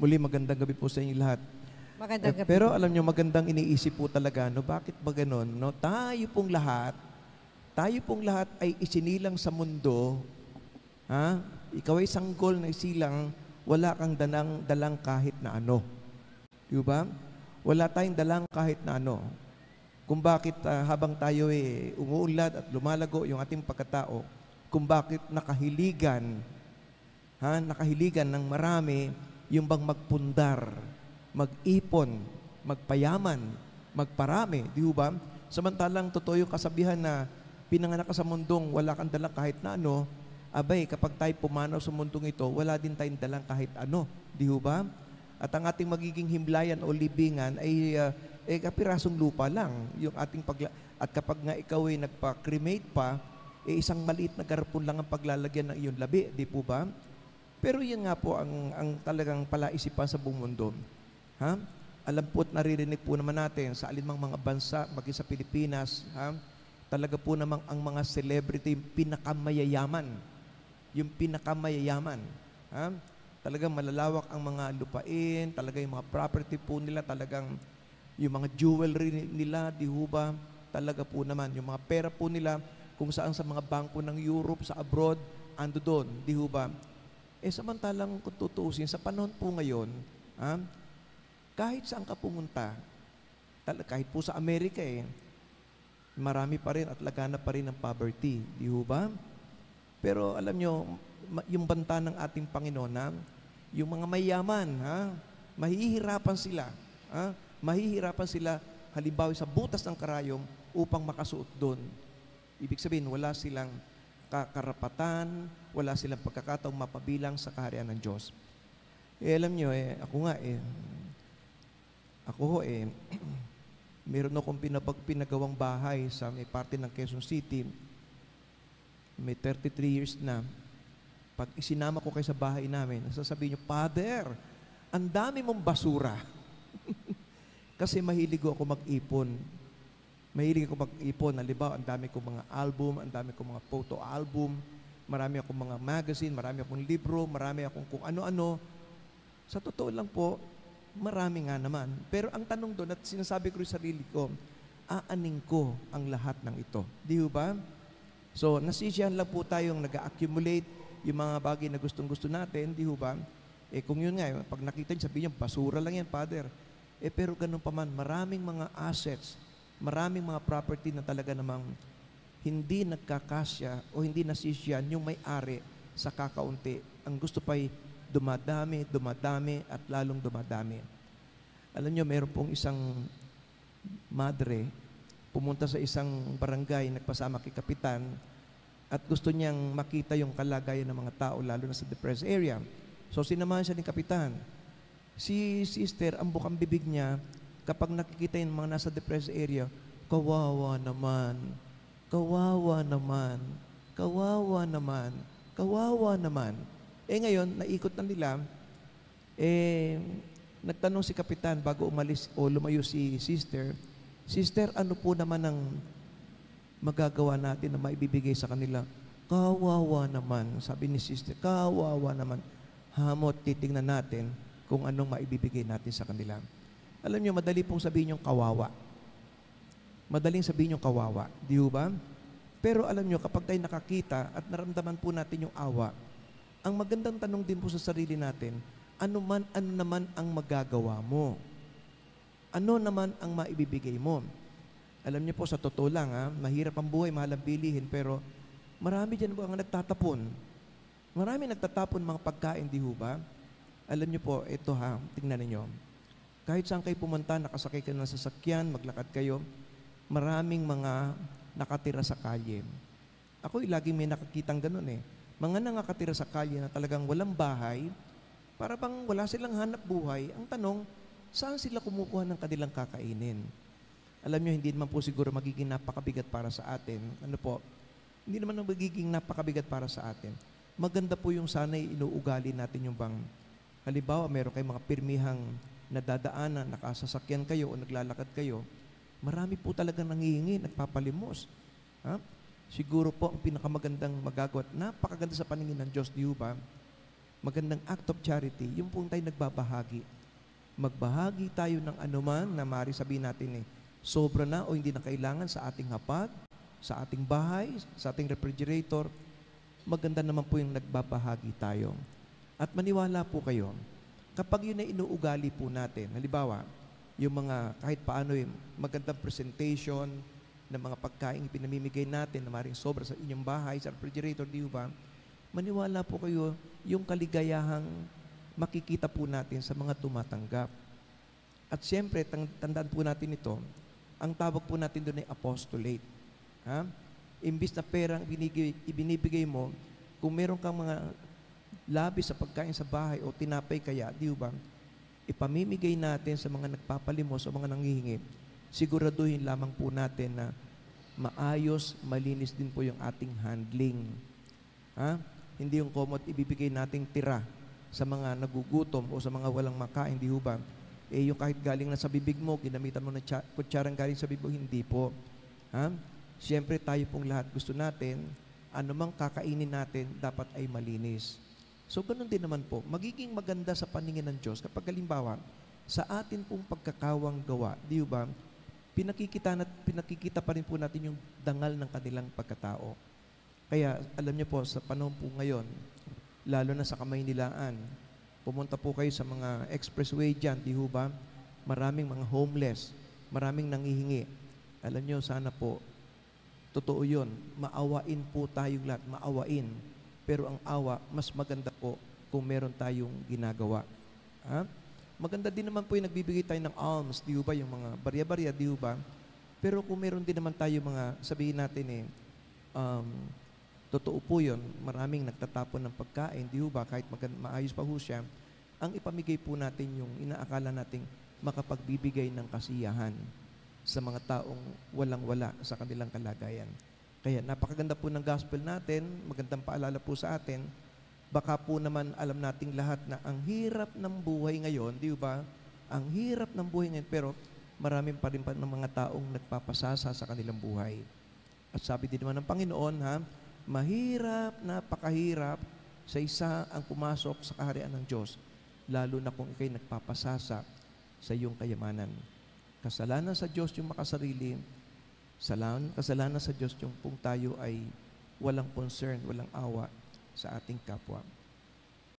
Muli, magandang gabi po sa inyo lahat. Magandang gabi. Pero alam nyo, magandang iniisip po talaga, no? Bakit ba ganun? No? Tayo pong lahat ay isinilang sa mundo. Ha? Ikaw ay sanggol na isilang, wala kang dalang kahit na ano. Di ba? Wala tayong dalang kahit na ano. Kung bakit habang tayo umuunlad at lumalago yung ating pagkatao, kung bakit nakahiligan ng marami yung bang magpundar, mag-ipon, magpayaman, magparami, di ba? Samantalang totoo yung kasabihan na pinanganak ka sa mundong wala kang dalang kahit na ano, abay, kapag tayo pumanaw sa mundong ito, wala din tayong dalang kahit ano, di ba? At ang ating magiging himlayan o libingan ay kapirasong lupa lang. Yung ating at kapag nga ikaw ay nagpa-cremate pa, isang maliit na garapon lang ang paglalagyan ng iyong labi, di po ba? Pero yan nga po ang talagang palaisipan sa buong mundo. Ha? Alam po at naririnig po naman natin sa alinmang mga bansa, maging sa Pilipinas, ha? Talaga po namang ang mga celebrity pinakamayayaman. Yung pinakamayayaman. Ha? Talagang malalawak ang mga lupain, talaga yung mga property po nila, talagang yung mga jewelry nila, di ho ba? Talaga po naman, yung mga pera po nila, kung saan sa mga bangko ng Europe, sa abroad, ando doon, di ho ba? Samantalang kung tutuusin, sa panahon po ngayon, kahit saan ka pumunta, kahit po sa Amerika marami pa rin at lagana pa rin ng poverty. Di ho ba? Pero alam nyo, yung banta ng ating Panginoon, yung mga mayaman, mahihirapan sila. Mahihirapan sila, halimbawa sa butas ng karayom upang makasuot doon. Ibig sabihin, wala silang karapatan, wala silang pagkakataong mapabilang sa kaharian ng Diyos. Alam nyo, meron akong pinagawang bahay sa may parte ng Quezon City. May 33 years na. Pag isinama ko kayo sa bahay namin, nasasabihin nyo, Father, ang dami mong basura. Kasi mahilig ako mag-ipon. Halimbawa, ang dami kong mga album, ang dami kong mga photo album, marami akong mga magazine, marami akong libro, marami akong kung ano-ano. Sa totoo lang po, marami nga naman. Pero ang tanong doon, at sinasabi ko rin sa sarili ko, aaning ko ang lahat ng ito. Di ba? So, nasisiyahan lang po tayong nag-accumulate yung mga bagay na gustong-gusto natin, di ba? Kung yun nga, pag nakita niyo, sabihin niyo, basura lang yan, Father. Pero ganun pa man, maraming mga assets, maraming mga property na talaga namang hindi nagkakasya o hindi nasisiyan yung may-ari sa kakaunti. Ang gusto pa'y dumadami at lalong dumadami. Alam nyo, mayroon pong isang madre, pumunta sa isang barangay, nagpasama kay kapitan, at gusto niyang makita yung kalagayan ng mga tao, lalo na sa depressed area. So, sinamahan siya ng kapitan. Si sister, ang bukang bibig niya, kapag nakikita yung mga nasa depressed area, kawawa naman, kawawa naman, kawawa naman, kawawa naman. Ngayon, naikot na nila, nagtanong si kapitan bago umalis o lumayo si sister, Sister, ano po naman ang magagawa natin na maibibigay sa kanila? Kawawa naman, sabi ni sister, kawawa naman. Hamot, titingnan natin kung anong maibibigay natin sa kanila. Alam niyo, madali pong sabihin yung kawawa. Madaling sabihin yung kawawa. Di ba? Pero alam niyo, kapag tayo nakakita at naramdaman po natin yung awa, ang magandang tanong din po sa sarili natin, ano naman ang magagawa mo? Ano naman ang maibibigay mo? Alam niyo po, sa totoo lang, mahirap ang buhay, mahal ang bilihin, pero marami dyan po ang nagtatapon. Marami nagtatapon mga pagkain, di ho ba? Alam niyo po, ito tingnan niyo. Kahit saan kayo pumunta, nakasakay kayo ng sasakyan, maglakad kayo, maraming mga nakatira sa kalye. Ako laging may nakakitang ganun Mga nakatira sa kalye na talagang walang bahay, para bang wala silang hanap buhay. Ang tanong, saan sila kumukuha ng kanilang kakainin? Alam niyo, hindi naman po siguro magiging napakabigat para sa atin. Ano po? Hindi naman magiging napakabigat para sa atin. Maganda po yung sana'y inuugali natin yung bang, halimbawa, meron kayong mga pirmihang nadadaanan, nakasasakyan kayo o naglalakad kayo, marami po talagang nangihingi, nagpapalimos. Siguro po ang pinakamagandang magagawa, napakaganda sa paningin ng Diyos, di ba? magandang act of charity, yung pong tayo nagbabahagi. Magbahagi tayo ng anuman na maaari sabihin natin sobra na o hindi na kailangan sa ating hapag, sa ating bahay, sa ating refrigerator. Maganda naman po yung nagbabahagi tayo. At maniwala po kayo, kapag yun ay inuugali po natin, halimbawa, yung mga kahit paano yung magandang presentation ng mga pagkain pinamimigay natin na maaaring sobra sa inyong bahay, sa refrigerator, di ba? Maniwala po kayo, yung kaligayahang makikita po natin sa mga tumatanggap. At siyempre, tandaan po natin ito, ang tawag po natin doon ay apostolate. Ha? Imbis na perang ibinibigay mo, kung meron kang mga labis sa pagkain sa bahay o tinapay kaya, di ba? Ipamimigay natin sa mga nagpapalimos o mga nanghihingi. Siguraduhin lamang po natin na maayos, malinis din po yung ating handling. Ha? Hindi yung komot ibibigay nating tira sa mga nagugutom o sa mga walang makain, di ba? Yung kahit galing na sa bibig mo, ginamitan mo ng kutsarang galing sa bibig mo, hindi po. Ha? Siyempre tayo pong lahat gusto natin, anumang kakainin natin, dapat ay malinis. So, ganun din naman po. Magiging maganda sa paningin ng Diyos kapag halimbawa, sa atin pong pagkakawang gawa, di ba? Pinakikita pa rin po natin yung dangal ng kanilang pagkatao. Kaya, alam niyo po, sa panahon po ngayon, lalo na sa Kamaynilaan, pumunta po kayo sa mga expressway dyan, di ba? Maraming mga homeless, maraming nangihingi. Alam niyo, sana po, totoo yun, maawain po tayong lahat, maawain. Pero ang awa, mas maganda po kung meron tayong ginagawa. Ha? Maganda din naman po yung nagbibigay tayo ng alms, di ba? Yung mga barya-barya, di ba? Pero kung meron din naman tayo mga, sabihin natin totoo po yun, maraming nagtatapon ng pagkain, di ba? Kahit maayos pa ho siya, ang ipamigay po natin yung inaakala nating makapagbibigay ng kasiyahan sa mga taong walang-wala sa kanilang kalagayan. Kaya napakaganda po ng gospel natin, magandang paalala po sa atin. Baka po naman alam nating lahat na ang hirap ng buhay ngayon, di ba? Ang hirap ng buhay ngayon, pero maraming pa rin ng mga taong nagpapasasa sa kanilang buhay. At sabi din naman ng Panginoon, mahirap, napakahirap sa isa ang pumasok sa kaharian ng Diyos, lalo na kung ikay nagpapasasa sa iyong kayamanan. Kasalanan sa Diyos yung makasarili, kasalanan sa Diyos yung kung tayo ay walang concern, walang awa sa ating kapwa.